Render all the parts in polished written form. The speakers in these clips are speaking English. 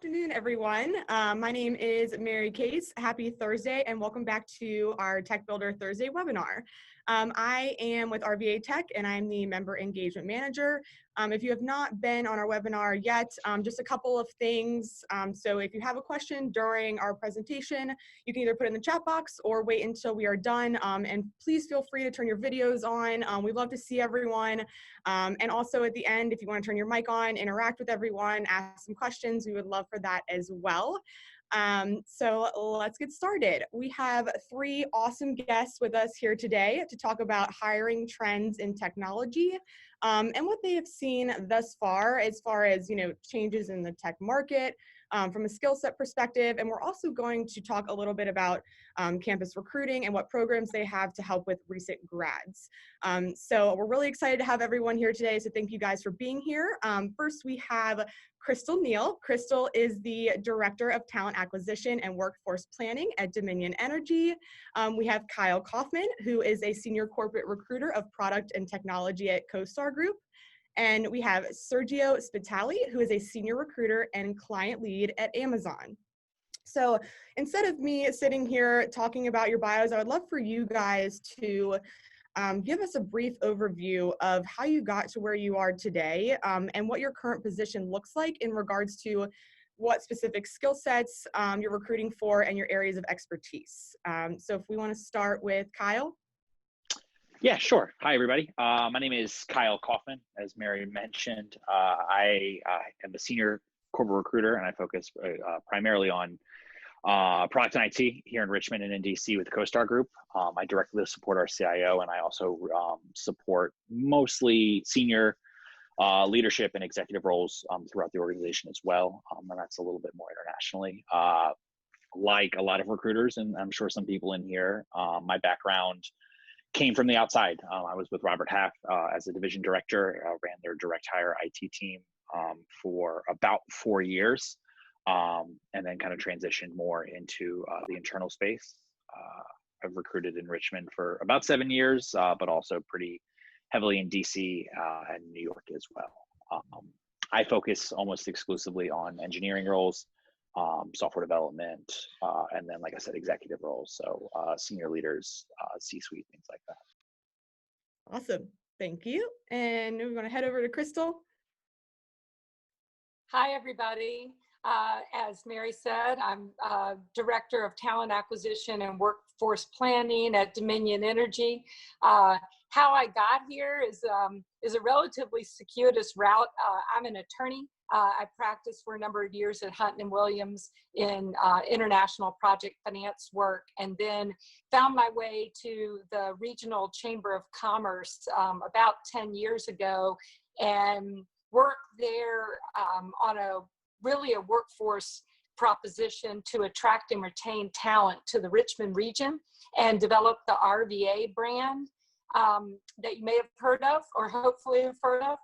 afternoon, everyone. My name is Mary Case. Happy Thursday, and welcome back to our Tech Builder Thursday webinar. I am with RVA Tech, and I'm the Member Engagement Manager. If you have not been on our webinar yet, just a couple of things. So if you have a question during our presentation, you can either put it in the chat box or wait until we are done. And please feel free to turn your videos on. We'd love to see everyone. And also at the end, if you want to turn your mic on, interact with everyone, ask some questions, we would love for that as well. So let's get started. We have three awesome guests with us here today to talk about hiring trends in technology and what they have seen thus far as changes in the tech market from a skill set perspective. And we're also going to talk a little bit about campus recruiting and what programs they have to help with recent grads. So we're really excited to have everyone here today. So thank you guys for being here. First, we have Crystal Neal. Crystal is the Director of Talent Acquisition and Workforce Planning at Dominion Energy. We have Kyle Kaufman, who is a Senior Corporate Recruiter of Product and Technology at CoStar Group. And we have Sergio Espitali, who is a Senior Recruiter and Client Lead at Amazon. So instead of me sitting here talking about your bios, I would love for you guys to give us a brief overview of how you got to where you are today and what your current position looks like in regards to what specific skill sets you're recruiting for and your areas of expertise. So if we want to start with Kyle. Yeah, sure. Hi, everybody. My name is Kyle Kaufman. As Mary mentioned, I am a senior corporate recruiter, and I focus primarily on product and IT here in Richmond and in DC with the CoStar Group. I directly support our CIO, and I also support mostly senior leadership and executive roles throughout the organization as well. And that's a little bit more internationally. Like a lot of recruiters, and I'm sure some people in here, my background came from the outside. I was with Robert Half as a division director, ran their direct hire IT team for about 4 years. And then kind of transitioned more into the internal space. I've recruited in Richmond for about 7 years, but also pretty heavily in DC and New York as well. I focus almost exclusively on engineering roles, software development, and then, like I said, executive roles. So senior leaders, C-suite, things like that. Awesome. Thank you. And we're going to head over to Crystal. Hi, everybody. As Mary said, I'm Director of Talent Acquisition and Workforce Planning at Dominion Energy. How I got here is a relatively circuitous route. I'm an attorney. I practiced for a number of years at Hunt & Williams in international project finance work, and then found my way to the Regional Chamber of Commerce about 10 years ago, and worked there on a workforce proposition to attract and retain talent to the Richmond region, and develop the RVA brand that you may have heard of or hopefully have heard of.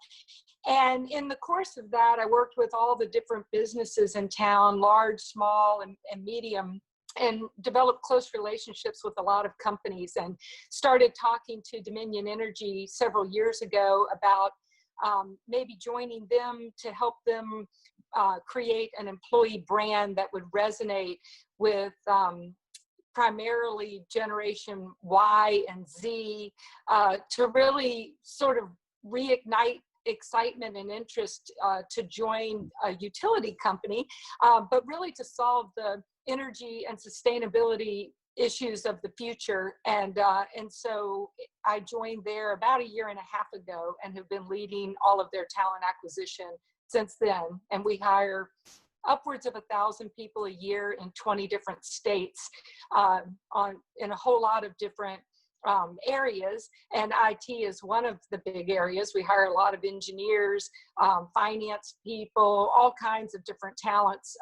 And in the course of that, I worked with all the different businesses in town, large, small, and medium, and developed close relationships with a lot of companies, and started talking to Dominion Energy several years ago about maybe joining them to help them create an employee brand that would resonate with primarily Generation Y and Z, to really sort of reignite excitement and interest to join a utility company, but really to solve the energy and sustainability issues of the future. And so I joined there about 1.5 years ago, and have been leading all of their talent acquisition since then. And we hire upwards of 1,000 people a year in 20 different states, in a whole lot of different areas, and IT is one of the big areas. We hire a lot of engineers, finance people, all kinds of different talents.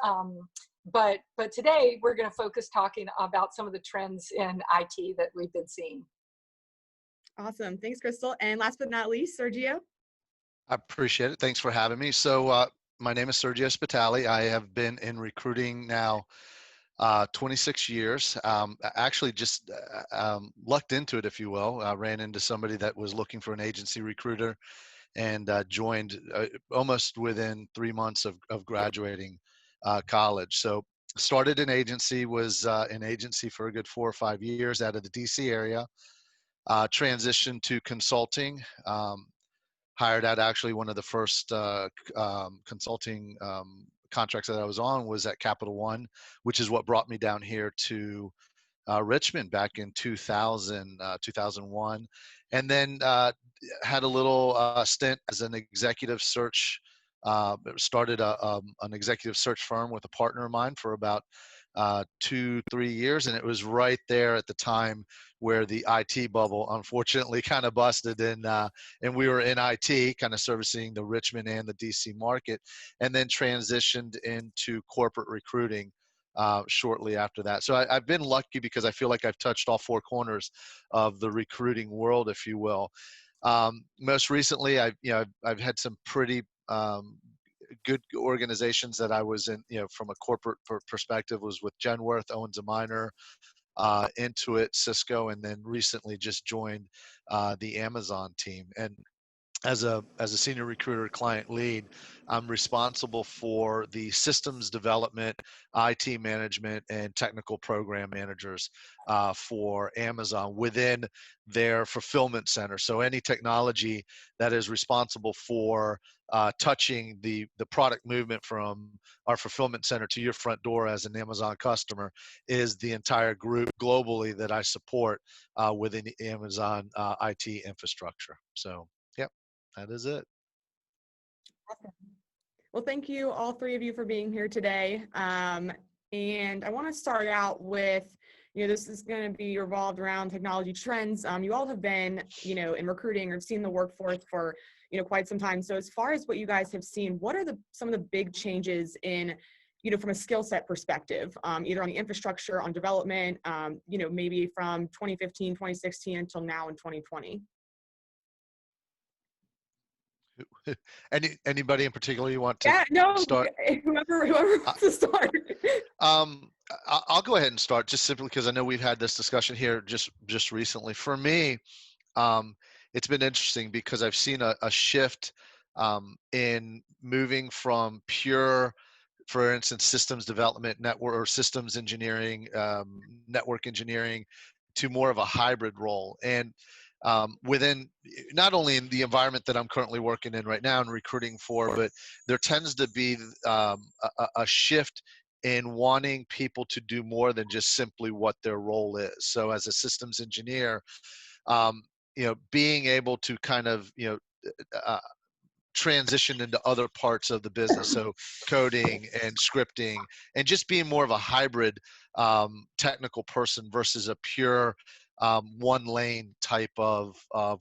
But today we're going to focus talking about some of the trends in IT that we've been seeing. Awesome. Thanks, Crystal. And last but not least, Sergio. I appreciate it. Thanks for having me. So my name is Sergio Espitali. I have been in recruiting now 26 years. Actually just lucked into it, if you will. I ran into somebody that was looking for an agency recruiter, and joined almost within 3 months of graduating college. So started an agency, was an agency for a good 4 or 5 years out of the DC area, transitioned to consulting, hired out actually one of the first consulting contracts that I was on was at Capital One, which is what brought me down here to Richmond back in 2001, and then had a little stint as an executive search. Started an executive search firm with a partner of mine for about 2-3 years, and it was right there at the time where the IT bubble unfortunately kind of busted, and we were in IT, kind of servicing the Richmond and the DC market, and then transitioned into corporate recruiting shortly after that. So I've been lucky because I feel like I've touched all 4 corners of the recruiting world, if you will. Most recently, I've had some pretty good organizations that I was in, from a corporate perspective, was with Genworth, Owens & Minor, Intuit, Cisco, and then recently just joined the Amazon team. And as a senior recruiter client lead, I'm responsible for the systems development, IT management, and technical program managers for Amazon within their fulfillment center. So any technology that is responsible for touching the product movement from our fulfillment center to your front door as an Amazon customer is the entire group globally that I support within the Amazon IT infrastructure. So, yep. That is it. Awesome. Well, thank you, all 3 of you, for being here today. And I want to start out with, this is going to be revolved around technology trends. You all have been, in recruiting or seen the workforce for, quite some time. So as far as what you guys have seen, what are some of the big changes in, from a skill set perspective, either on the infrastructure, on development, maybe from 2015, 2016 until now in 2020? Anybody in particular you want to start? Whoever wants to start. I'll go ahead and start, just simply because I know we've had this discussion here just recently. For me, it's been interesting because I've seen a shift in moving from pure, for instance, systems development, network or systems engineering, network engineering, to more of a hybrid role. And within not only in the environment that I'm currently working in right now and recruiting for, but there tends to be a shift in wanting people to do more than just simply what their role is. So as a systems engineer, being able to kind of, transition into other parts of the business, so coding and scripting, and just being more of a hybrid technical person versus a pure one lane type of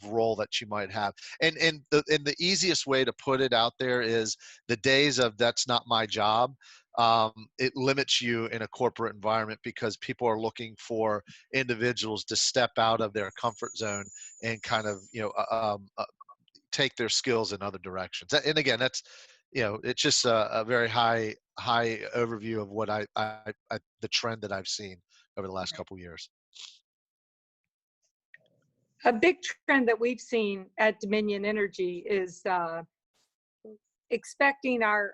role that you might have. And the easiest way to put it out there is the days of "that's not my job." It limits you in a corporate environment because people are looking for individuals to step out of their comfort zone and kind of take their skills in other directions. And again, that's it's just a very high overview of what I the trend that I've seen over the last couple of years. A big trend that we've seen at Dominion Energy is expecting our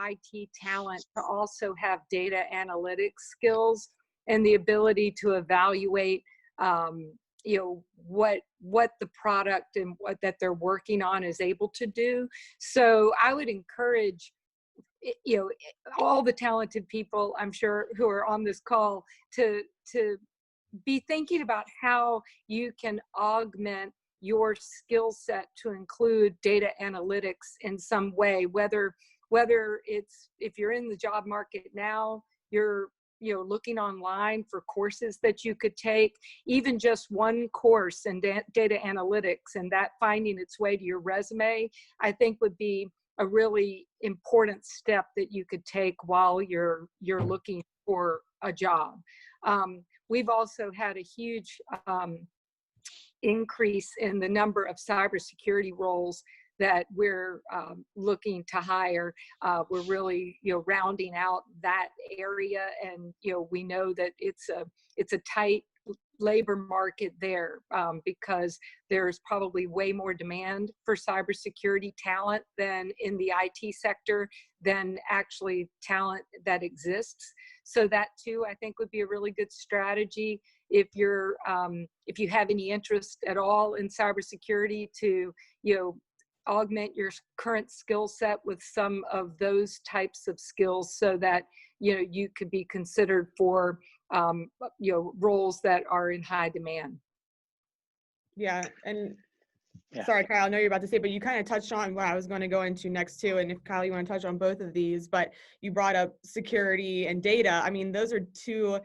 IT talent to also have data analytics skills and the ability to evaluate what the product and what that they're working on is able to do. So I would encourage all the talented people, I'm sure, who are on this call to be thinking about how you can augment your skill set to include data analytics in some way, whether it's, if you're in the job market now, you're looking online for courses that you could take, even just one course in data analytics, and that finding its way to your resume, I think would be a really important step that you could take while you're looking for a job. We've also had a huge increase in the number of cybersecurity roles that we're looking to hire. We're really, rounding out that area, and we know that it's a tight labor market there, because there's probably way more demand for cybersecurity talent than in the IT sector than actually talent that exists. So that too, I think would be a really good strategy if you're if you have any interest at all in cybersecurity to, you know, augment your current skill set with some of those types of skills so that, you know, you could be considered for, you know, roles that are in high demand. Yeah. And Yeah. sorry, Kyle, I know you're about to say, but you kind of touched on what I was going to go into next too. And if Kyle, you want to touch on both of these, but you brought up security and data. I mean, those are two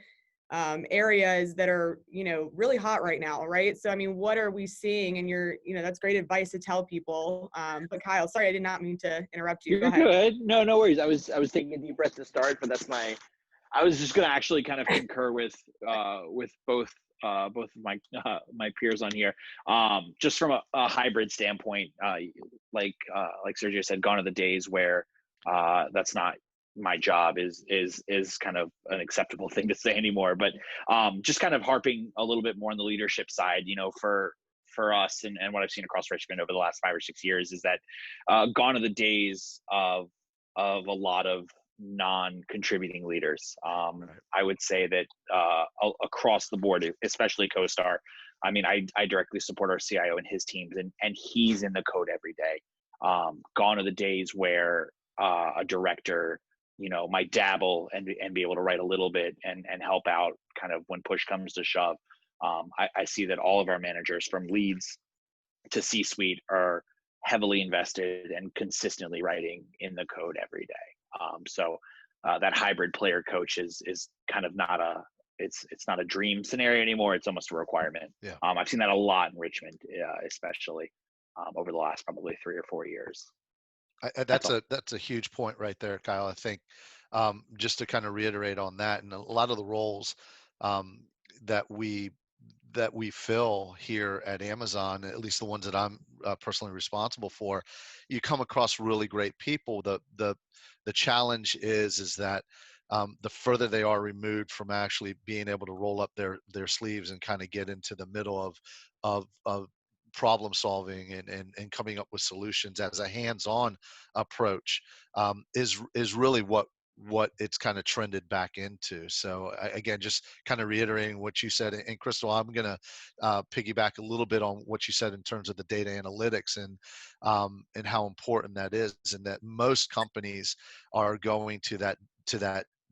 areas that are, you know, really hot right now, right? So, I mean, what are we seeing? And you know, that's great advice to tell people. But Kyle, sorry, I did not mean to interrupt you. You're good. No, no worries. I was taking a deep breath to start, but I was just going to actually kind of concur with both of my peers on here. Just from a hybrid standpoint, like Sergio said, gone are the days where that's not my job is kind of an acceptable thing to say anymore. But just kind of harping a little bit more on the leadership side, you know, for us and what I've seen across Richmond over the last 5 or 6 years is that gone are the days of a lot of non-contributing leaders. I would say that across the board, especially CoStar, I mean, I directly support our CIO and his teams, and he's in the code every day. Gone are the days where a director, you know, might dabble and be able to write a little bit and help out kind of when push comes to shove. I see that all of our managers from leads to C-suite are heavily invested and consistently writing in the code every day. So that hybrid player coach is kind of not it's not a dream scenario anymore. It's almost a requirement. Yeah. I've seen that a lot in Richmond, especially over the last probably 3 or 4 years. That's a huge point right there, Kyle. I think just to kind of reiterate on that, and a lot of the roles that we fill here at Amazon, at least the ones that I'm personally responsible for, you come across really great people. The challenge is that the further they are removed from actually being able to roll up their sleeves and kind of get into the middle of problem solving and coming up with solutions as a hands-on approach is really what it's kind of trended back into. So again, just kind of reiterating what you said, and Crystal, I'm going to piggyback a little bit on what you said in terms of the data analytics and how important that is, and that most companies are going to that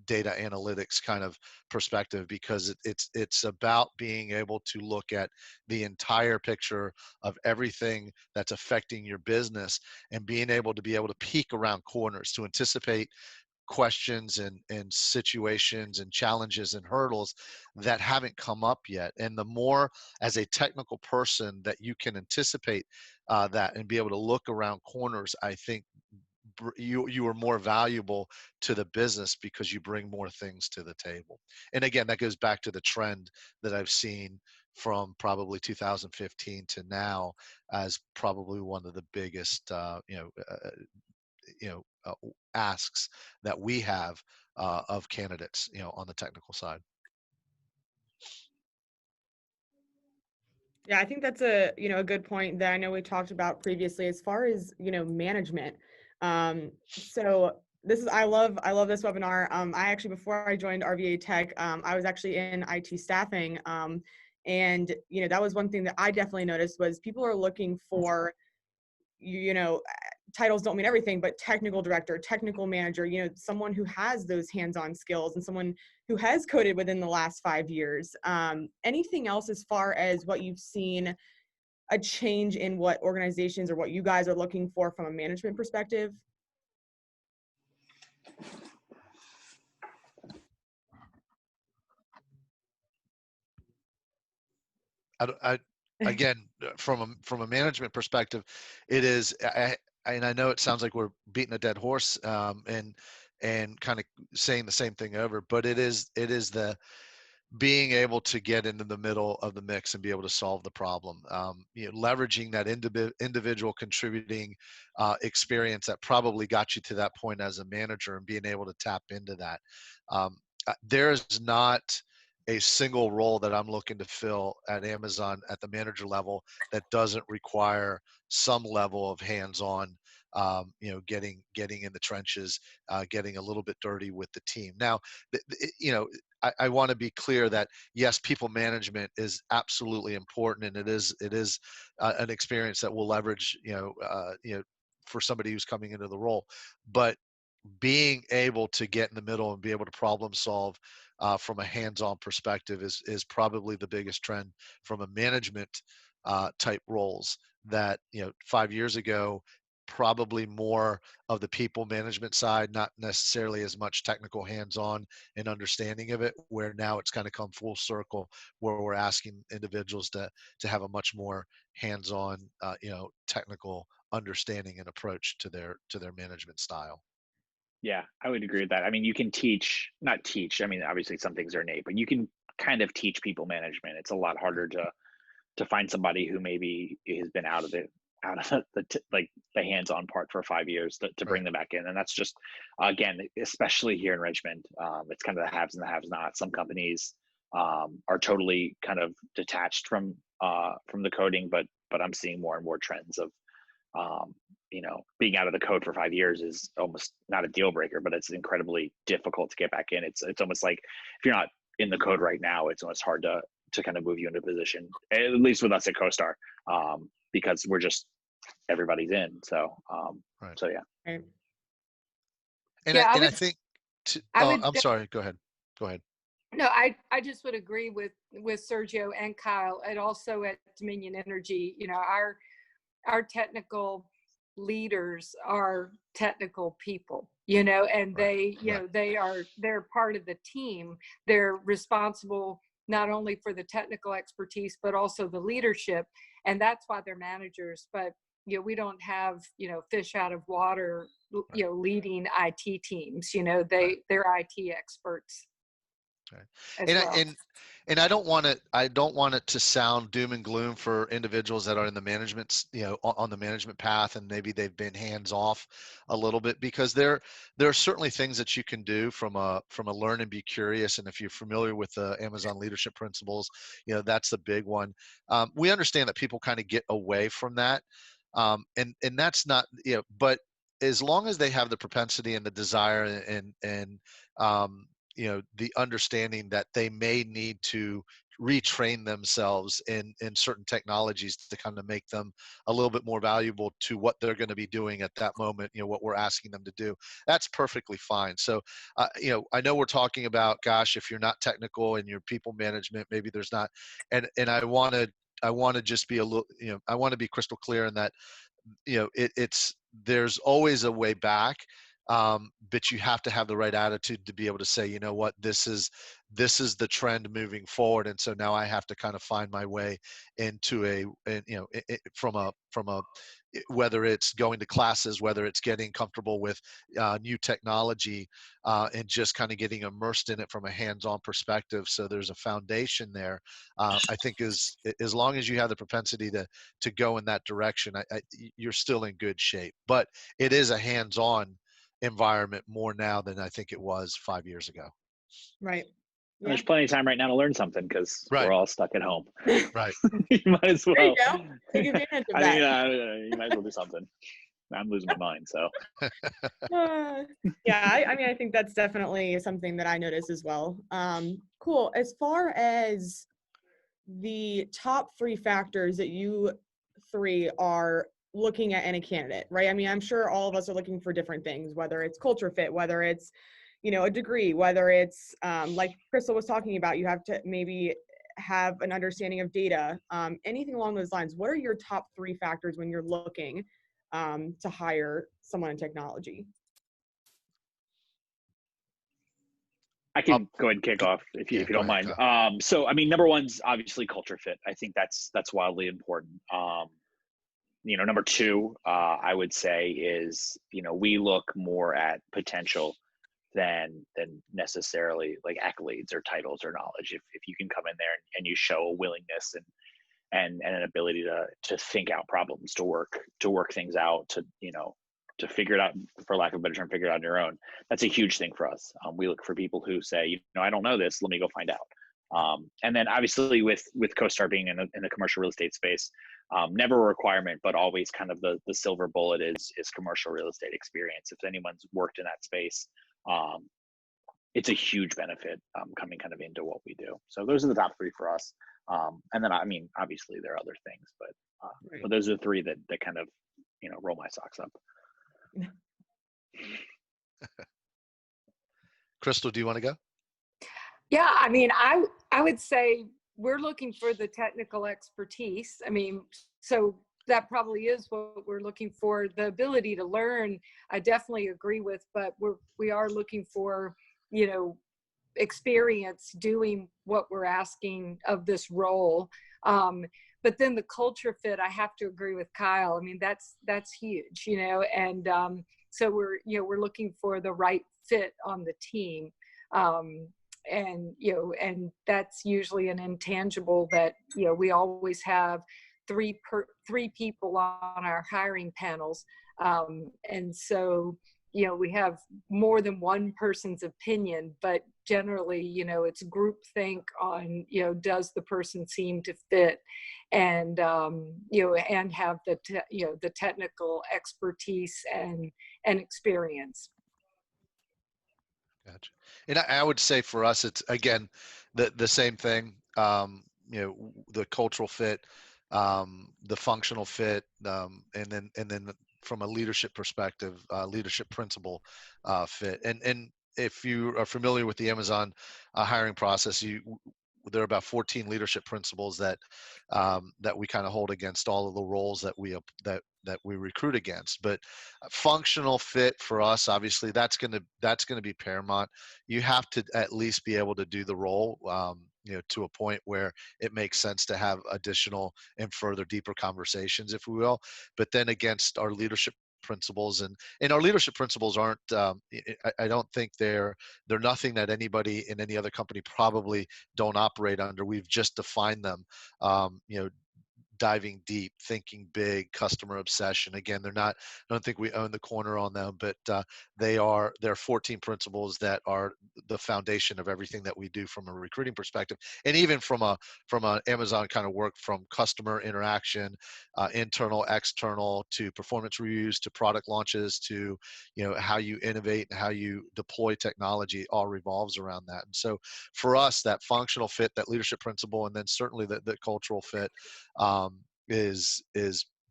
data analytics kind of perspective, because it's about being able to look at the entire picture of everything that's affecting your business and being able to peek around corners to anticipate questions and situations and challenges and hurdles that haven't come up yet. And the more as a technical person that you can anticipate that and be able to look around corners, I think you are more valuable to the business because you bring more things to the table. And again, that goes back to the trend that I've seen from probably 2015 to now as probably one of the biggest asks that we have of candidates, you know, on the technical side. Yeah, I think that's a good point that I know we talked about previously as far as, management. So I love this webinar. I actually, before I joined RVA Tech, I was actually in IT staffing. And, that was one thing that I definitely noticed was people are looking for, titles don't mean everything, but technical director, technical manager, someone who has those hands-on skills and someone who has coded within the last 5 years. Anything else as far as what you've seen a change in what organizations or what you guys are looking for from a management perspective? Again, from a management perspective, it is, and I know it sounds like we're beating a dead horse and kind of saying the same thing over, but it is the being able to get into the middle of the mix and be able to solve the problem. Leveraging that individual contributing experience that probably got you to that point as a manager and being able to tap into that. There is not a single role that I'm looking to fill at Amazon at the manager level that doesn't require some level of hands-on, getting in the trenches, getting a little bit dirty with the team. Now, I want to be clear that yes, people management is absolutely important, and it is an experience that we'll leverage, for somebody who's coming into the role. But being able to get in the middle and be able to problem solve from a hands-on perspective is probably the biggest trend from a management type roles that 5 years ago, probably more of the people management side, not necessarily as much technical hands-on and understanding of it, where now it's kind of come full circle where we're asking individuals to have a much more hands-on technical understanding and approach to their management style. Yeah, I would agree with that. I mean, you can teach, not teach. I mean, obviously some things are innate, but you can kind of teach people management. It's a lot harder to find somebody who maybe has been out of like the hands-on part for 5 years to bring Right. them back in. And that's just, again, especially here in Richmond, it's kind of the haves and the have-nots. Some companies are totally kind of detached from the coding, but I'm seeing more and more trends of being out of the code for 5 years is almost not a deal breaker, but it's incredibly difficult to get back in. It's almost like if you're not in the code right now, it's almost hard to kind of move you into a position, at least with us at CoStar, because we're just, everybody's in. So, Right. so yeah. Right. And Yeah, I think, I would. I'm sorry. Go ahead. Go ahead. No, I just would agree with Sergio and Kyle, and also at Dominion Energy. Our technical leaders are technical people, and Right. they're part of the team. They're responsible not only for the technical expertise, but also the leadership. And that's why they're managers. But, we don't have, fish out of water, Right. leading IT teams, Right. they're IT experts Right. as And well. I don't want it to sound doom and gloom for individuals that are in the management, on the management path, and maybe they've been hands off a little bit, because there are certainly things that you can do from a learn and be curious. And if you're familiar with the Amazon leadership principles, that's the big one. We understand that people kind of get away from that, and that's not, but as long as they have the propensity and the desire and the understanding that they may need to retrain themselves in certain technologies to kind of make them a little bit more valuable to what they're going to be doing at that moment, what we're asking them to do, that's perfectly fine. So I know we're talking about, gosh, if you're not technical and your people management, maybe there's not, and I want to just be a little, I want to be crystal clear in that, it's there's always a way back, but you have to have the right attitude to be able to say, you know what, this is the trend moving forward, and so now I have to kind of find my way into from a whether it's going to classes, whether it's getting comfortable with new technology, and just kind of getting immersed in it from a hands-on perspective. So there's a foundation there. I think as long as you have the propensity to go in that direction, you're still in good shape. But it is a hands-on environment more now than I think it was 5 years ago. Right. And there's plenty of time right now to learn something because Right. we're all stuck at home. Right. You might as well. There you go. Take advantage of I that. mean, you might as well do something. I'm losing my mind. So. Yeah, I mean, I think that's definitely something that I notice as well. Cool. As far as the top 3 factors that you 3 are looking at in a candidate, right? I mean, I'm sure all of us are looking for different things, whether it's culture fit, whether it's, a degree, whether it's, like Crystal was talking about, you have to maybe have an understanding of data, anything along those lines. What are your top 3 factors when you're looking to hire someone in technology? I can go ahead and kick off if you Go don't ahead, mind. Kyle. So I mean, number one's obviously culture fit. I think that's wildly important. Number 2, I would say is, we look more at potential than necessarily like accolades or titles or knowledge. If you can come in there and you show a willingness and an ability to think out problems, to work things out, to figure it out, for lack of a better term, figure it out on your own. That's a huge thing for us. We look for people who say, I don't know this, let me go find out. And then obviously with CoStar being in the commercial real estate space, never a requirement, but always kind of the silver bullet is commercial real estate experience. If anyone's worked in that space, it's a huge benefit coming kind of into what we do. So those are the top three for us. And then, I mean, obviously there are other things, but those are the three that kind of, roll my socks up. Crystal, do you want to go? Yeah, I mean, I would say we're looking for the technical expertise. I mean, so that probably is what we're looking for. The ability to learn, I definitely agree with, but we are looking for, experience doing what we're asking of this role. But then the culture fit, I have to agree with Kyle. I mean, that's huge, and so we're looking for the right fit on the team. And that's usually an intangible that, we always have three people on our hiring panels. And so, we have more than one person's opinion, but generally, it's groupthink on, does the person seem to fit, and, and have the technical expertise and experience. Gotcha. And I would say for us, it's again the same thing. The cultural fit, the functional fit, and then from a leadership perspective, leadership principle fit. And if you are familiar with the Amazon hiring process, there are about 14 leadership principles that we kind of hold against all of the roles that we recruit against. But functional fit for us, obviously, that's going to be paramount. You have to at least be able to do the role, to a point where it makes sense to have additional and further deeper conversations, if we will. But then against our leadership principles, and our leadership principles aren't, I don't think they're nothing that anybody in any other company probably don't operate under. We've just defined them, diving deep, thinking big, customer obsession. Again, I don't think we own the corner on them, but there are 14 principles that are the foundation of everything that we do from a recruiting perspective. And even from an Amazon kind of work, from customer interaction, internal, external, to performance reviews, to product launches, to, how you innovate and how you deploy technology, all revolves around that. And so for us, that functional fit, that leadership principle, and then certainly the cultural fit, is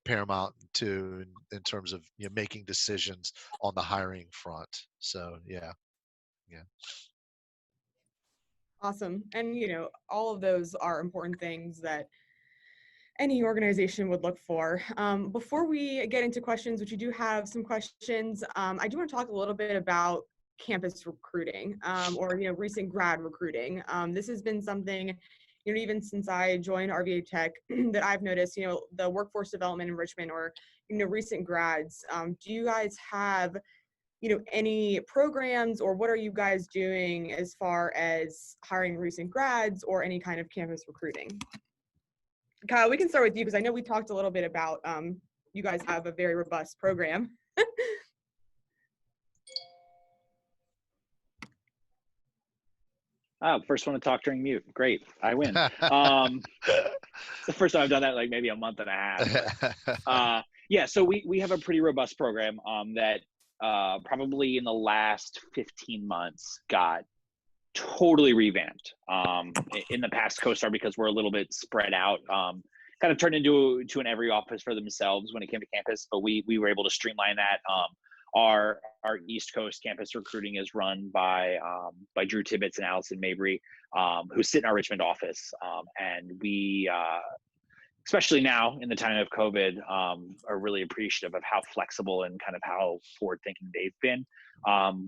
paramount to in terms of making decisions on the hiring front. So yeah. Awesome. And all of those are important things that any organization would look for. Before we get into questions, which you do have some questions, I do want to talk a little bit about campus recruiting, or recent grad recruiting. This has been something, even since I joined RVA Tech, that I've noticed, the workforce development enrichment, or recent grads. Do you guys have any programs, or what are you guys doing as far as hiring recent grads or any kind of campus recruiting? Kyle, we can start with you, because I know we talked a little bit about you guys have a very robust program. Oh, first one to talk during mute. Great, I win. It's the first time I've done that, like maybe a month and a half. But, yeah, so we have a pretty robust program that probably in the last 15 months got totally revamped. In the past, CoStar, because we're a little bit spread out, kind of turned into an every office for themselves when it came to campus, but we were able to streamline that. Our East Coast campus recruiting is run by Drew Tibbetts and Allison Mabry, who sit in our Richmond office. And we, especially now in the time of COVID, are really appreciative of how flexible and kind of how forward thinking they've been.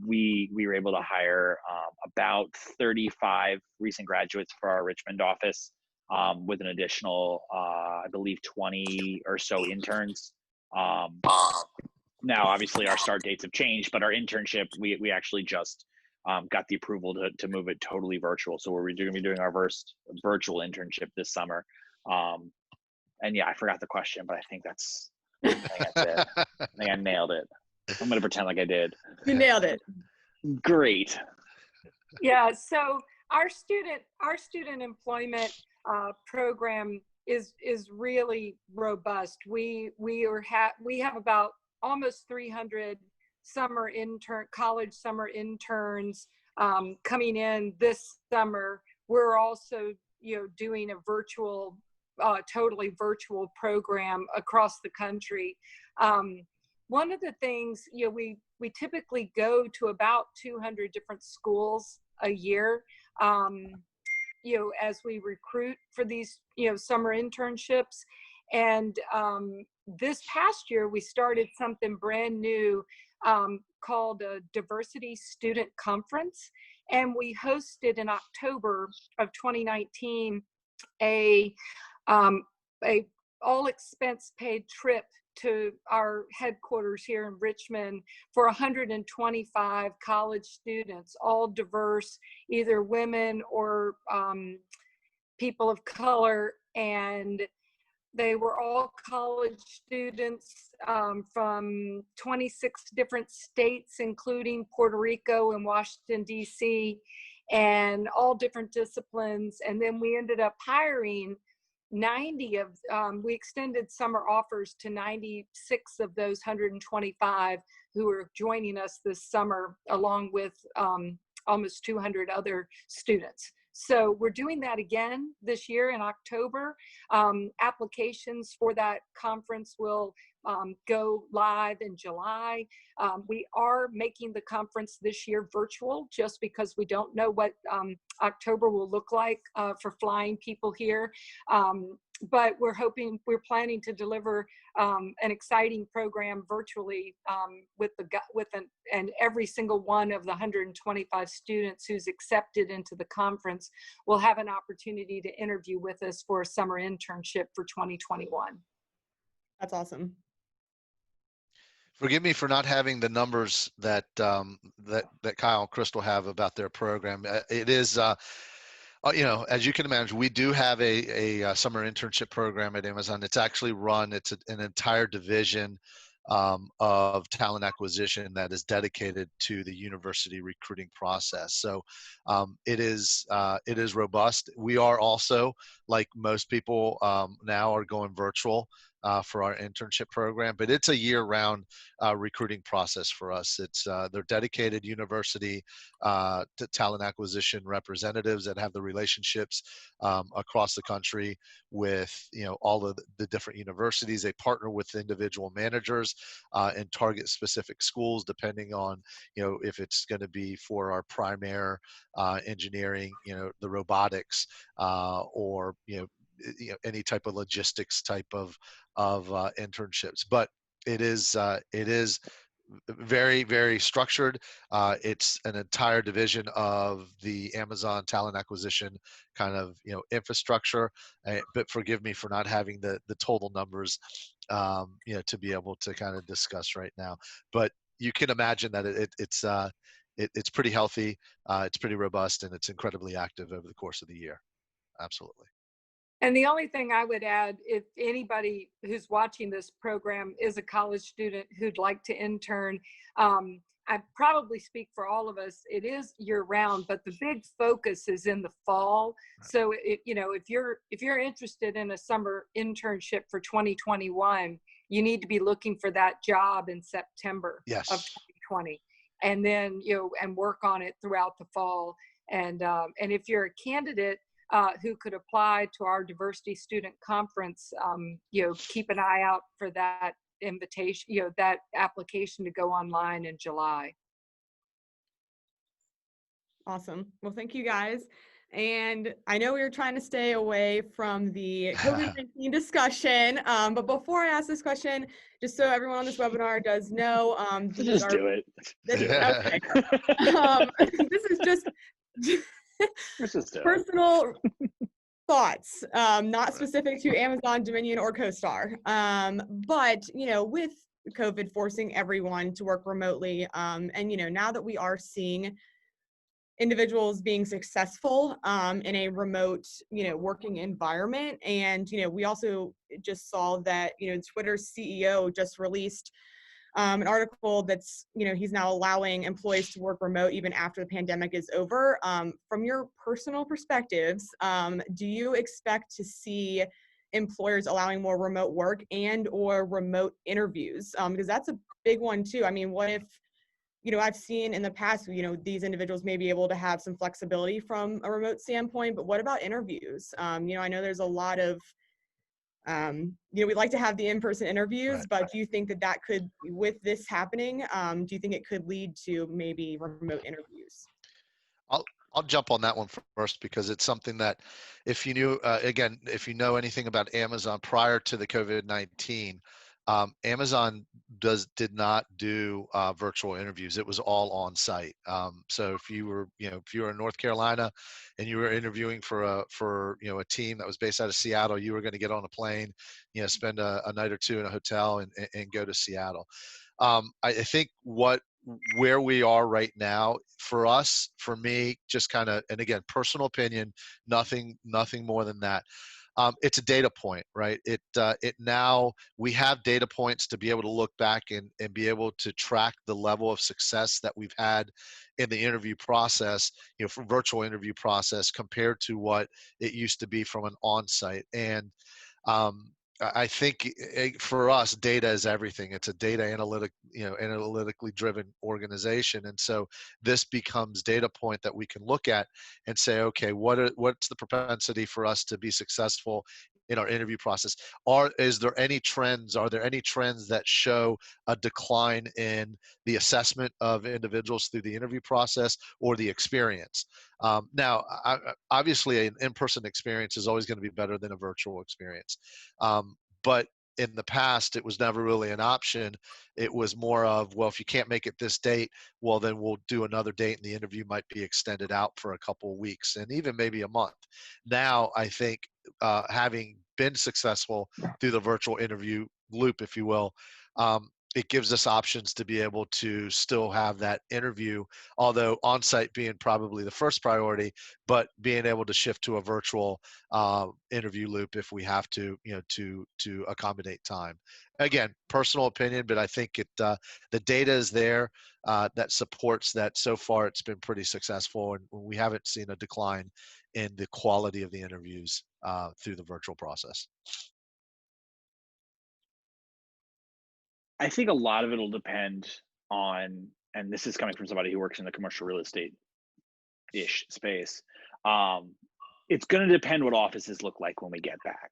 We were able to hire about 35 recent graduates for our Richmond office, with an additional, I believe, 20 or so interns. Now, obviously, our start dates have changed, but our internship, we actually just got the approval to move it totally virtual. So we're going to be doing our first virtual internship this summer. And yeah, I forgot the question, but I think that's it. I think I nailed it. I'm going to pretend like I did. You nailed it. Great. Yeah, so our student employment program is really robust. We have about almost 300 college summer interns coming in this summer. We're also doing a virtual, totally virtual program across the country. One of the things, we typically go to about 200 different schools a year, as we recruit for these, summer internships. And this past year, we started something brand new called a Diversity Student Conference. And we hosted in October of 2019 a all expense paid trip to our headquarters here in Richmond for 125 college students, all diverse, either women or people of color. And they were all college students from 26 different states, including Puerto Rico and Washington, D.C., and all different disciplines. And then we ended up hiring 90 of, we extended summer offers to 96 of those 125 who are joining us this summer, along with almost 200 other students. So we're doing that again this year in October. Applications for that conference will go live in July. We are making the conference this year virtual, just because we don't know what October will look like for flying people here. But we're planning to deliver an exciting program virtually and every single one of the 125 students who's accepted into the conference will have an opportunity to interview with us for a summer internship for 2021. That's awesome. Forgive me for not having the numbers that that Kyle and Crystal have about their program. It is, as you can imagine, we do have a summer internship program at Amazon. It's actually run. It's an entire division of talent acquisition that is dedicated to the university recruiting process. So it is robust. We are also, like most people now, are going virtual for our internship program, but it's a year-round recruiting process for us. It's they're dedicated university to talent acquisition representatives that have the relationships across the country with all of the different universities. They partner with individual managers and target specific schools depending on if it's going to be for our primary engineering, the robotics, or any type of logistics type of internships. But it is very, very structured. It's an entire division of the Amazon talent acquisition kind of infrastructure. But forgive me for not having the total numbers to be able to kind of discuss right now. But you can imagine that it's pretty healthy, it's pretty robust, and it's incredibly active over the course of the year. Absolutely. And the only thing I would add, if anybody who's watching this program is a college student who'd like to intern, I probably speak for all of us, it is year round, but the big focus is in the fall. So if you're interested in a summer internship for 2021, you need to be looking for that job in September of 2020. And then, and work on it throughout the fall. And if you're a candidate who could apply to our diversity student conference, keep an eye out for that invitation, that application to go online in July. Awesome. Well, thank you guys. And I know we were trying to stay away from the COVID-19 discussion, but before I ask this question, just so everyone on this webinar does know, just do it. Okay. This is just personal thoughts, not specific to Amazon, Dominion, or CoStar. But, with COVID forcing everyone to work remotely, and, now that we are seeing individuals being successful in a remote, working environment. And, we also just saw that, Twitter's CEO just released an article that's, he's now allowing employees to work remote even after the pandemic is over. From your personal perspectives, do you expect to see employers allowing more remote work and or remote interviews? Because that's a big one too. I mean, what if, I've seen in the past, these individuals may be able to have some flexibility from a remote standpoint, but what about interviews? I know there's a lot of, we'd like to have the in-person interviews, Right. but do you think that could, with this happening, do you think it could lead to maybe remote interviews? I'll jump on that one first because it's something that if you knew, again, if you know anything about Amazon prior to the COVID-19, Amazon did not do virtual interviews. It was all on site. So if you were in North Carolina and you were interviewing for a team that was based out of Seattle, you were going to get on a plane, spend a night or two in a hotel and go to Seattle. I think where we are right now for me, just kind of, and again, personal opinion, nothing more than that. It's a data point, right? It now we have data points to be able to look back and be able to track the level of success that we've had in the interview process, from virtual interview process compared to what it used to be from an on-site. And I think for us, data is everything. It's a data analytically driven organization, and so this becomes data point that we can look at and say, okay, what's the propensity for us to be successful in our interview process? Are there any trends that show a decline in the assessment of individuals through the interview process or the experience? Now, obviously, an in-person experience is always going to be better than a virtual experience. But in the past, it was never really an option. It was more of, well, if you can't make it this date, well, then we'll do another date and the interview might be extended out for a couple of weeks and even maybe a month. Now, I think having been successful through the virtual interview loop, if you will, it gives us options to be able to still have that interview, although on-site being probably the first priority, but being able to shift to a virtual interview loop if we have to, to accommodate time. Again, personal opinion, but I think the data is there that supports that. So far, it's been pretty successful, and we haven't seen a decline in the quality of the interviews through the virtual process. I think a lot of it will depend on, and this is coming from somebody who works in the commercial real estate-ish space. It's going to depend what offices look like when we get back.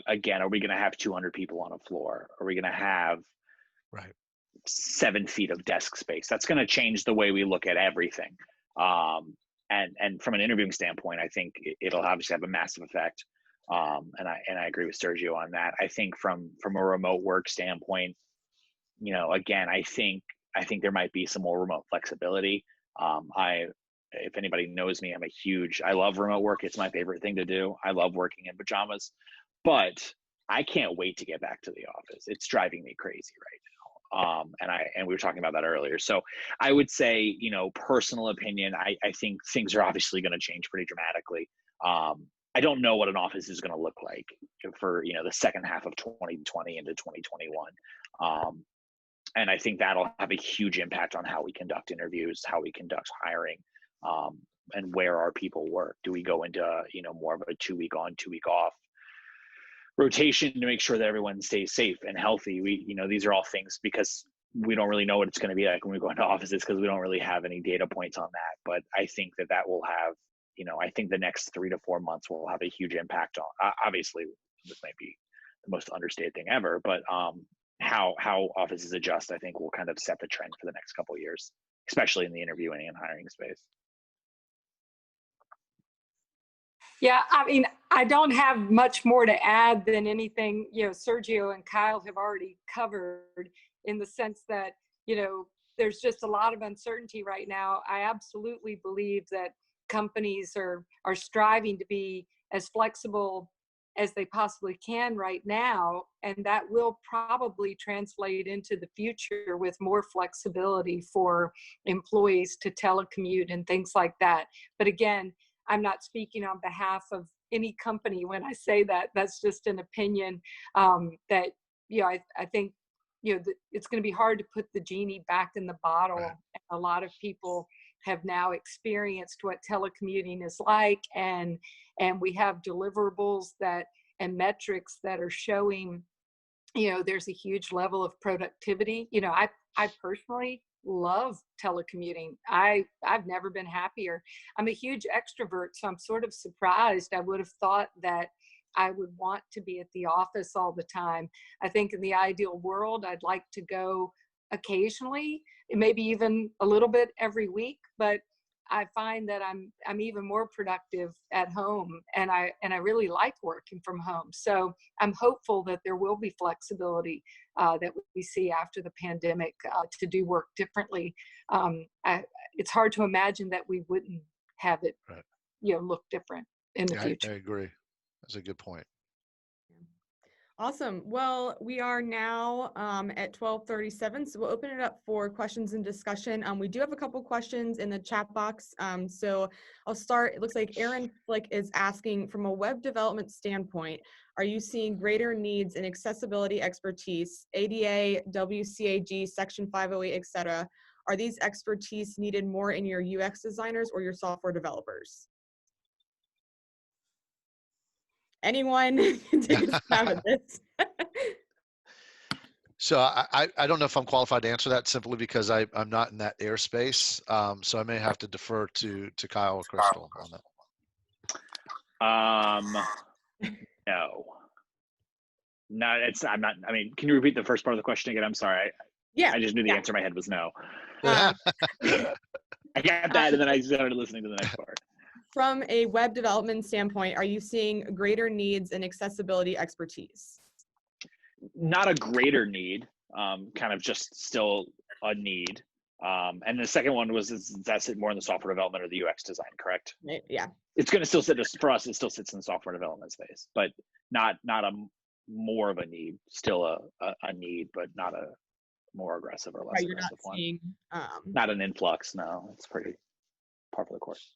Again, are we going to have 200 people on a floor? Are we going to have Right 7 feet of desk space? That's going to change the way we look at everything. And from an interviewing standpoint, I think it'll obviously have a massive effect. And I agree with Sergio on that. I think from a remote work standpoint, again, I think there might be some more remote flexibility. If anybody knows me, I love remote work. It's my favorite thing to do. I love working in pajamas, but I can't wait to get back to the office. It's driving me crazy right now. And we were talking about that earlier. So I would say, personal opinion, I think things are obviously going to change pretty dramatically. I don't know what an office is going to look like for, the second half of 2020 into 2021. And I think that'll have a huge impact on how we conduct interviews, how we conduct hiring, and where our people work. Do we go into, more of a 2-week on, 2-week off rotation to make sure that everyone stays safe and healthy? These are all things, because we don't really know what it's going to be like when we go into offices, because we don't really have any data points on that. But I think that will have, I think the next 3 to 4 months will have a huge impact on, obviously this might be the most understated thing ever, but how offices adjust, I think, will kind of set the trend for the next couple of years, especially in the interviewing and hiring space. Yeah, I don't have much more to add than anything, Sergio and Kyle have already covered, in the sense that, there's just a lot of uncertainty right now. I absolutely believe that companies are striving to be as flexible as they possibly can right now, and that will probably translate into the future with more flexibility for employees to telecommute and things like that. But again, I'm not speaking on behalf of any company when I say that. That's just an opinion that, I think it's going to be hard to put the genie back in the bottle. Right. A lot of people have now experienced what telecommuting is like, and we have deliverables and metrics that are showing, there's a huge level of productivity. I personally love telecommuting. I've never been happier. I'm a huge extrovert, so I'm sort of surprised. I would have thought that I would want to be at the office all the time. I think in the ideal world, I'd like to go occasionally, maybe even a little bit every week, but I find that I'm even more productive at home, and I really like working from home. So I'm hopeful that there will be flexibility that we see after the pandemic to do work differently. It's hard to imagine that we wouldn't have it, right, look different in the future. I agree. That's a good point. Awesome. Well, we are now at 12:37, so we'll open it up for questions and discussion. We do have a couple questions in the chat box, so I'll start. It looks like Aaron Flick is asking, from a web development standpoint, are you seeing greater needs in accessibility expertise, ADA, WCAG, Section 508, etc.? Are these expertise needed more in your UX designers or your software developers? Anyone can take a stab at this. So I don't know if I'm qualified to answer that, simply because I'm not in that airspace. So I may have to defer to Kyle or Crystal on that. No, I'm not. I mean, can you repeat the first part of the question again? I'm sorry. Yeah. I just knew the answer in my head was no. I got that, and then I started listening to the next part. From a web development standpoint, are you seeing greater needs in accessibility expertise? Not a greater need, kind of just still a need. And the second one was, that's it more in the software development or the UX design, correct? Yeah. It's going to still sit, for us, it still sits in the software development space, but not a more of a need, still a need, but not a more aggressive or less aggressive one. Seeing, not an influx, no, it's pretty par for the course.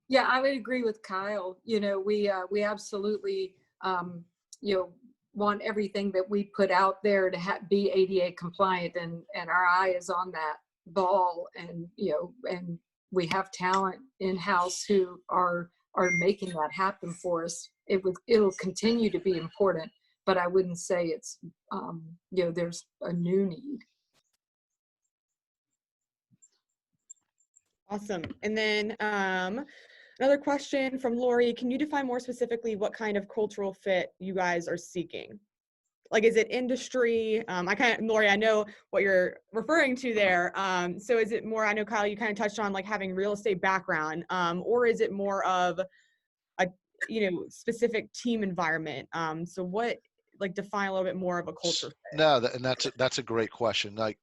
Yeah, I would agree with Kyle. We absolutely, want everything that we put out there to be ADA compliant, and our eye is on that ball, and and we have talent in-house who are making that happen for us. It'll continue to be important, but I wouldn't say it's there's a new need. Awesome. And then another question from Lori, can you define more specifically what kind of cultural fit you guys are seeking? Like, is it industry? Lori, I know what you're referring to there. So is it more, I know Kyle, you kind of touched on like having real estate background, or is it more of a, specific team environment? So what, like, define a little bit more of a culture fit? No, and that's a great question. Like,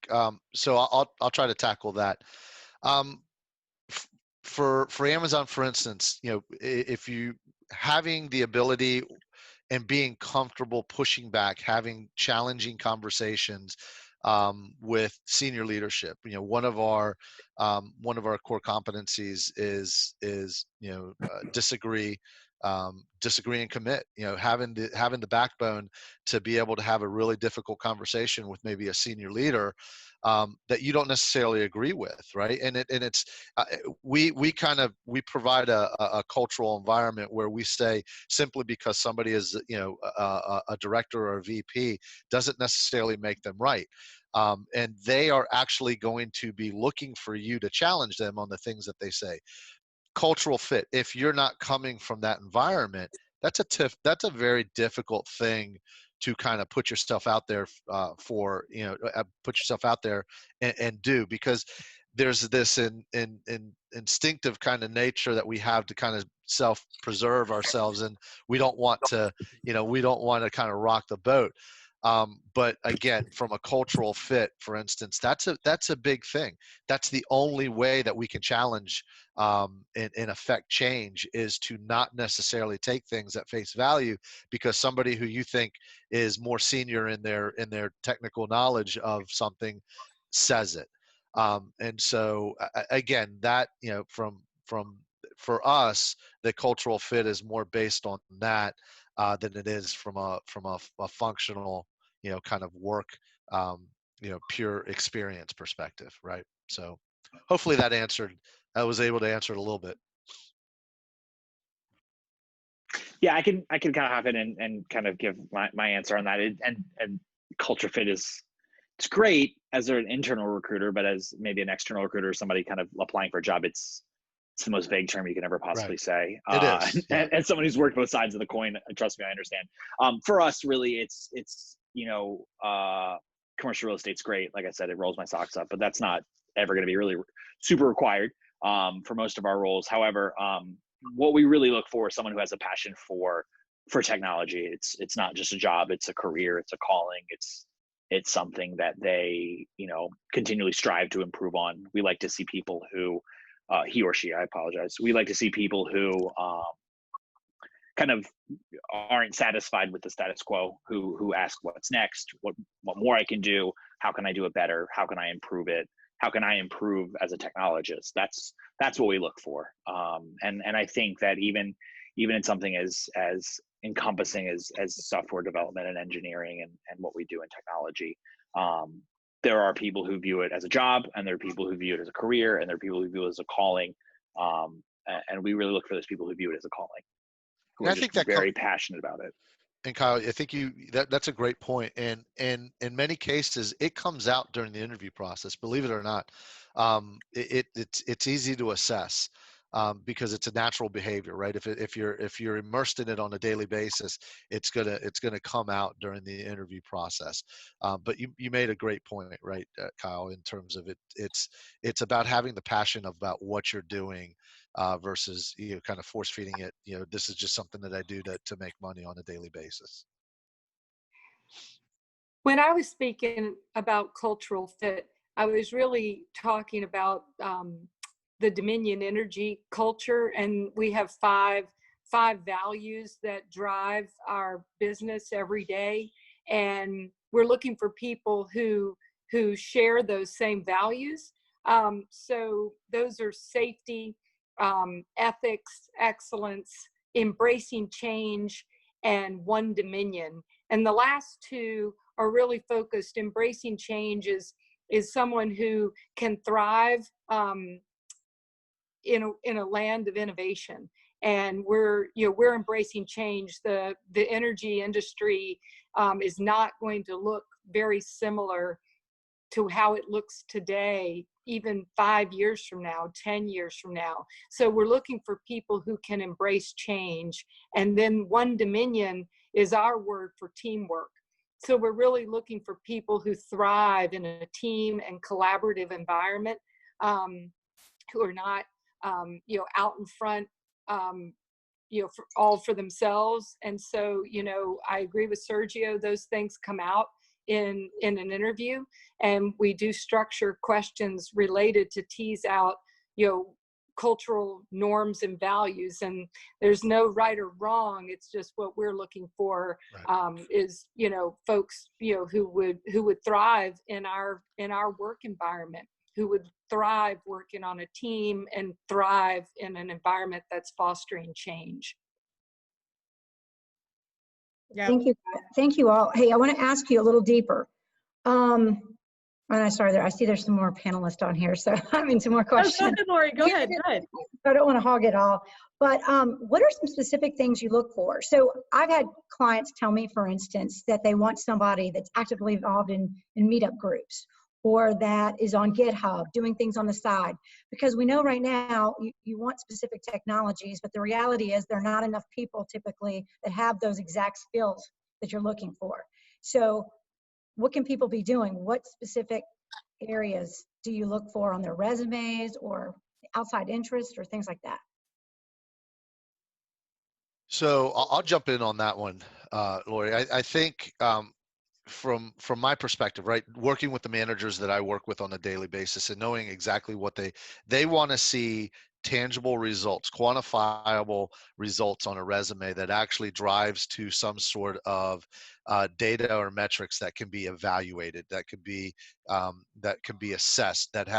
so I'll try to tackle that. For Amazon, for instance, if you having the ability and being comfortable pushing back, having challenging conversations with senior leadership. One of our core competencies is disagree and commit. Having the backbone to be able to have a really difficult conversation with maybe a senior leader that you don't necessarily agree with, right? It's we provide a cultural environment where we say, simply because somebody is a director or a VP doesn't necessarily make them right. And they are actually going to be looking for you to challenge them on the things that they say. Cultural fit. If you're not coming from that environment, that's a very difficult thing to kind of put yourself out there put yourself out there and do, because there's this instinctive kind of nature that we have to kind of self-preserve ourselves, and we don't want to kind of rock the boat. But again, from a cultural fit, for instance, that's a big thing. That's the only way that we can challenge and affect change, is to not necessarily take things at face value because somebody who you think is more senior in their technical knowledge of something says it. And so again, that for us, the cultural fit is more based on that than it is from a functional kind of work, pure experience perspective, right? So hopefully I was able to answer it a little bit. Yeah, I can kind of hop in and kind of give my answer on that. And culture fit it's great as an internal recruiter, but as maybe an external recruiter, somebody kind of applying for a job, it's the most vague term you can ever possibly Right. say. It is. Yeah. And someone who's worked both sides of the coin, trust me, I understand. For us, really, it's commercial real estate's great. Like I said, it rolls my socks up, but that's not ever going to be really super required for most of our roles. However, what we really look for is someone who has a passion for technology. It's not just a job; it's a career, it's a calling, it's something that they continually strive to improve on. We like to see people who he or she, I apologize. We like to see people who kind of aren't satisfied with the status quo, who ask what's next, what more I can do, how can I do it better, how can I improve it, how can I improve as a technologist. That's what we look for. And I think that even in something as encompassing as software development and engineering and what we do in technology, there are people who view it as a job, and there are people who view it as a career, and there are people who view it as a calling. And we really look for those people who view it as a calling, who are just very passionate about it. And Kyle, I think that's a great point. And in many cases, it comes out during the interview process. Believe it or not, it's easy to assess because it's a natural behavior, right? If you're immersed in it on a daily basis, it's gonna come out during the interview process. But you made a great point, right, Kyle? In terms of it's about having the passion about what you're doing. Versus kind of force feeding it. This is just something that I do to make money on a daily basis. When I was speaking about cultural fit, I was really talking about the Dominion Energy culture, and we have five values that drive our business every day, and we're looking for people who share those same values. So those are safety, ethics, excellence, embracing change, and one Dominion. And the last two are really focused. Embracing change is someone who can thrive in a land of innovation. And we're embracing change. The energy industry is not going to look very similar to how it looks today, even 5 years from now, 10 years from now. So we're looking for people who can embrace change. And then one Dominion is our word for teamwork. So we're really looking for people who thrive in a team and collaborative environment, who are not, out in front, for themselves. And so, I agree with Sergio, those things come out in an interview, and we do structure questions related to tease out cultural norms and values, and there's no right or wrong. It's just what we're looking for. Right. Is folks who would thrive in our work environment, who would thrive working on a team and thrive in an environment that's fostering change. Yeah. Thank you all. Hey, I want to ask you a little deeper. And I see there's some more panelists on here, so I mean some more questions. Go ahead, Lori. Go ahead. I don't want to hog it all, but what are some specific things you look for? So I've had clients tell me, for instance, that they want somebody that's actively involved in meetup groups, or that is on GitHub doing things on the side, because we know right now you want specific technologies, but the reality is there are not enough people typically that have those exact skills that you're looking for. So what can people be doing? What specific areas do you look for on their resumes or outside interest or things like that? So I'll jump in on that one, Lori. I think from my perspective, right, working with the managers that I work with on a daily basis and knowing exactly what they want to see, tangible results, quantifiable results on a resume that actually drives to some sort of data or metrics that can be evaluated, that can be assessed, that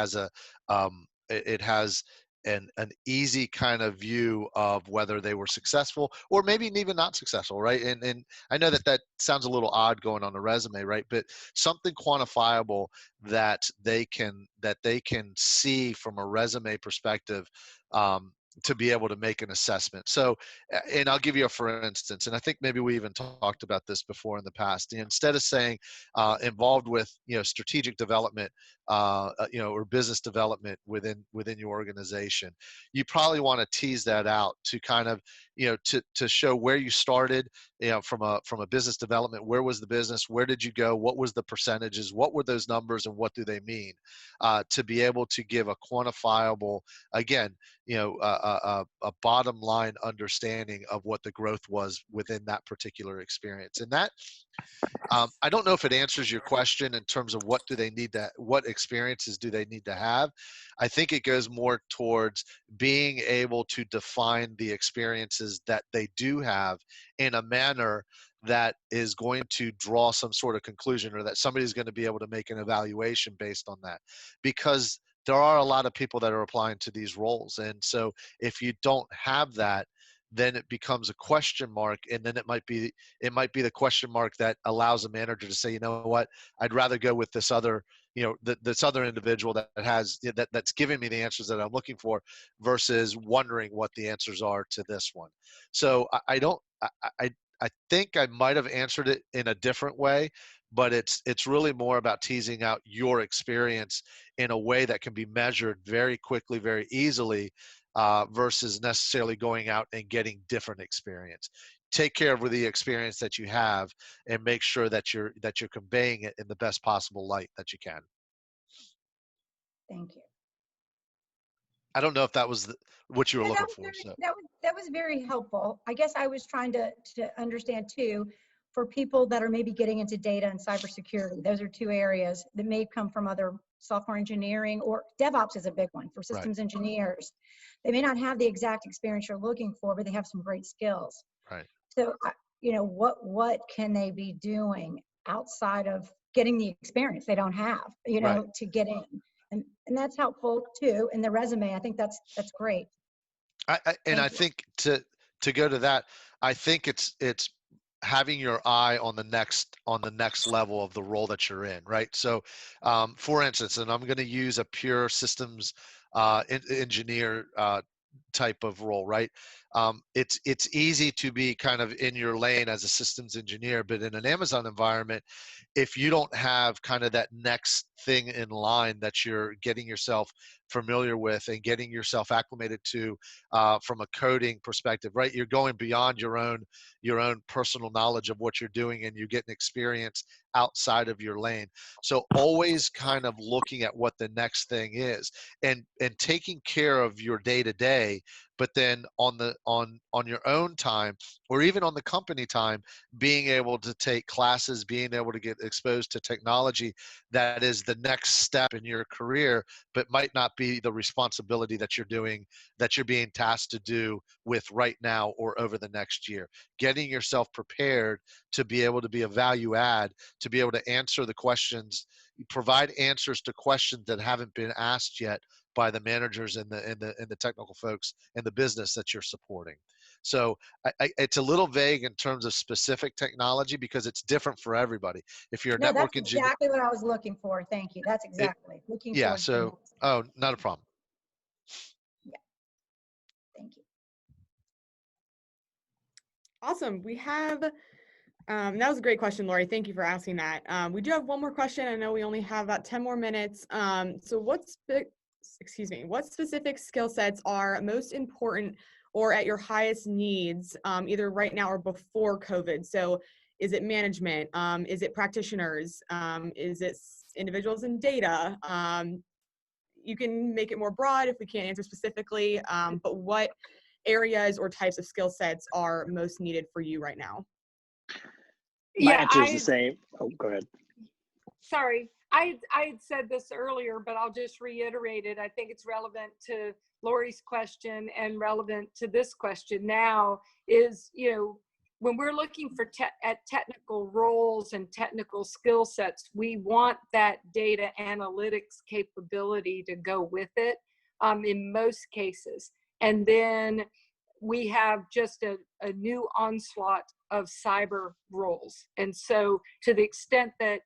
has an easy kind of view of whether they were successful or maybe even not successful, right? And I know that sounds a little odd going on a resume, right? But something quantifiable that they can see from a resume perspective, to be able to make an assessment. So, and I'll give you a for instance, and I think maybe we even talked about this before in the past. Instead of saying involved with strategic development, or business development within your organization, you probably want to tease that out to kind of to show where you started, from a business development. Where was the business? Where did you go? What was the percentages? What were those numbers, and what do they mean? To be able to give a quantifiable, again, a bottom line understanding of what the growth was within that particular experience. And that, I don't know if it answers your question in terms of what experiences do they need to have. I think it goes more towards being able to define the experiences that they do have in a manner that is going to draw some sort of conclusion, or that somebody's going to be able to make an evaluation based on that. Because there are a lot of people that are applying to these roles. And so if you don't have that, then it becomes a question mark. And then it might be the question mark that allows a manager to say, you know what, I'd rather go with this other, this other individual that has, that's giving me the answers that I'm looking for, versus wondering what the answers are to this one. So I think I might have answered it in a different way, but it's really more about teasing out your experience in a way that can be measured very quickly, very easily, versus necessarily going out and getting different experience. Take care of the experience that you have, and make sure that you're conveying it in the best possible light that you can. Thank you. I don't know if that was what you were looking for. That was very helpful. I guess I was trying to understand too, for people that are maybe getting into data and cybersecurity. Those are two areas that may come from other software engineering, or DevOps is a big one for systems engineers. They may not have the exact experience you're looking for, but they have some great skills. Right. So, what can they be doing outside of getting the experience they don't have, to get in? And that's helpful too in the resume. I think that's great. I think to go to that, I think it's having your eye on the next level of the role that you're in, right? So, for instance, and I'm going to use a pure systems engineer type of role, right? It's easy to be kind of in your lane as a systems engineer, but in an Amazon environment, if you don't have kind of that next thing in line that you're getting yourself familiar with and getting yourself acclimated to, from a coding perspective, right? You're going beyond your own personal knowledge of what you're doing, and you get an experience outside of your lane. So always kind of looking at what the next thing is, and taking care of your day to day, but then on your own time, or even on the company time, being able to take classes, being able to get exposed to technology that is the next step in your career, but might not be the responsibility that you're being tasked to do with right now or over the next year. Getting yourself prepared to be able to be a value add, to be able to answer the questions, provide answers to questions that haven't been asked yet by the managers and the technical folks and the business that you're supporting. So it's a little vague in terms of specific technology, because it's different for everybody. If you're a network engineer, exactly what I was looking for. Thank you. That's exactly looking for. Yeah. So, not a problem. Yeah. Thank you. Awesome. We have, that was a great question, Lori. Thank you for asking that. We do have one more question. I know we only have about 10 more minutes. So what specific skill sets are most important or at your highest needs, either right now or before COVID? So is it management? Is it practitioners? Is it individuals in data? You can make it more broad if we can't answer specifically, but what areas or types of skill sets are most needed for you right now? My answer is the same. Oh, go ahead. Sorry, I had said this earlier, but I'll just reiterate it. I think it's relevant to Lori's question and relevant to this question now is, when we're looking for at technical roles and technical skill sets, we want that data analytics capability to go with it. in most cases. And then we have just a new onslaught of cyber roles. And so to the extent that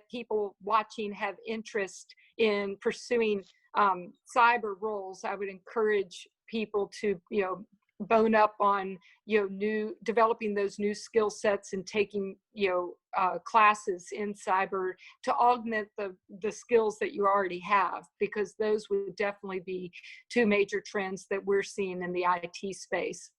people watching have interest in pursuing cyber roles, I would encourage people to, bone up on, developing those new skill sets and taking, classes in cyber to augment the skills that you already have, because those would definitely be two major trends that we're seeing in the IT space.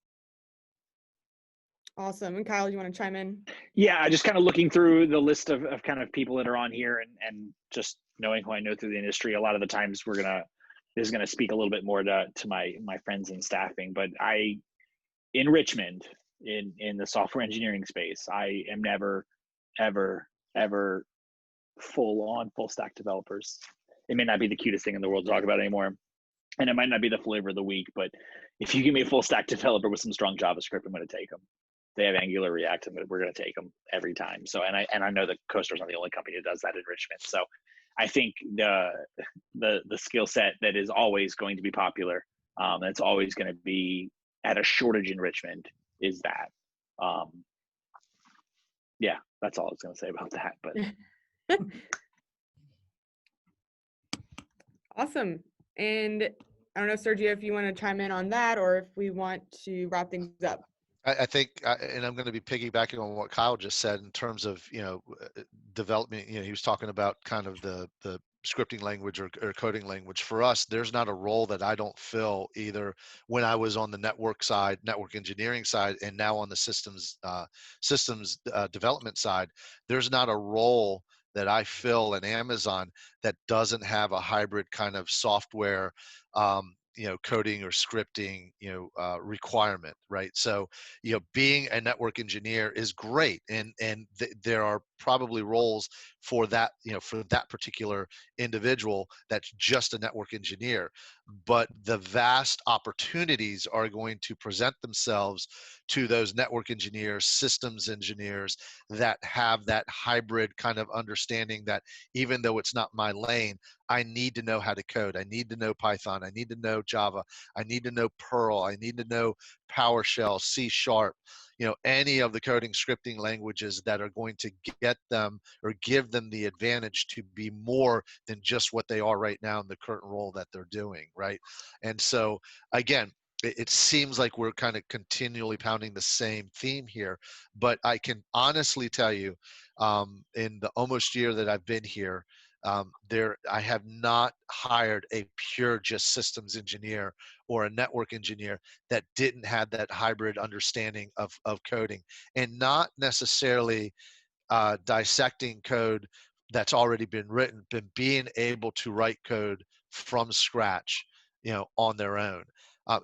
Awesome. And Kyle, you want to chime in? Yeah, just kind of looking through the list of kind of people that are on here, and just knowing who I know through the industry, a lot of the times this is gonna speak a little bit more to my friends in staffing. But in Richmond, in the software engineering space, I am never, ever, ever full stack developers. It may not be the cutest thing in the world to talk about anymore, and it might not be the flavor of the week, but if you give me a full stack developer with some strong JavaScript, I'm going to take them. They have Angular, React, and we're going to take them every time. So, and I know that CoStar's not the only company that does that in Richmond. So, I think the skill set that is always going to be popular, that's always going to be at a shortage in Richmond, is that. Yeah, that's all I was going to say about that. But Awesome. And I don't know, Sergio, if you want to chime in on that, or if we want to wrap things up. I think, and I'm going to be piggybacking on what Kyle just said in terms of, development. He was talking about kind of the scripting language or coding language. For us, there's not a role that I don't fill, either when I was on the network side, network engineering side, and now on the systems development side. There's not a role that I fill in Amazon that doesn't have a hybrid kind of software, coding or scripting, requirement, right? So, being a network engineer is great, and there are probably roles for that, for that particular individual that's just a network engineer. But the vast opportunities are going to present themselves to those network engineers, systems engineers that have that hybrid kind of understanding that even though it's not my lane, I need to know how to code. I need to know Python. I need to know Java. I need to know Perl. I need to know PowerShell, C#, any of the coding scripting languages that are going to get them or give them the advantage to be more than just what they are right now in the current role that they're doing, right? And so, again, it seems like we're kind of continually pounding the same theme here, but I can honestly tell you, in the almost year that I've been here, I have not hired a pure just systems engineer or a network engineer that didn't have that hybrid understanding of coding, and not necessarily dissecting code that's already been written, but being able to write code from scratch, on their own.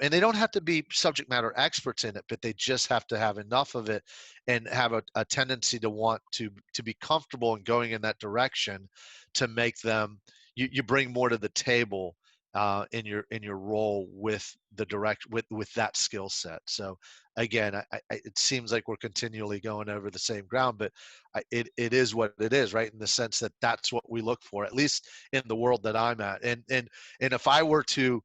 And they don't have to be subject matter experts in it, but they just have to have enough of it and have a tendency to want to be comfortable in going in that direction, to make them, you bring more to the table in your role with that skill set. So again, it seems like we're continually going over the same ground, but it is what it is, right? In the sense that that's what we look for, at least in the world that I'm at. And if I were to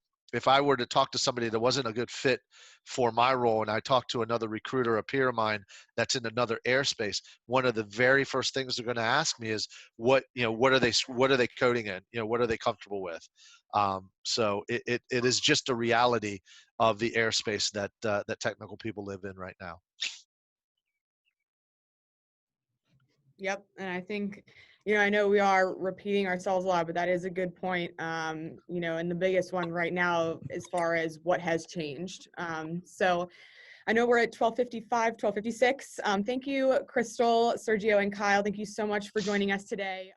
talk to somebody that wasn't a good fit for my role, and I talked to another recruiter, a peer of mine that's in another airspace, one of the very first things they're going to ask me is, what are they coding in? What are they comfortable with? So it is just a reality of the airspace that technical people live in right now. Yep. And I think, I know we are repeating ourselves a lot, but that is a good point. And the biggest one right now, as far as what has changed. So I know we're at 12:55, 12:56. Thank you, Crystal, Sergio, and Kyle. Thank you so much for joining us today.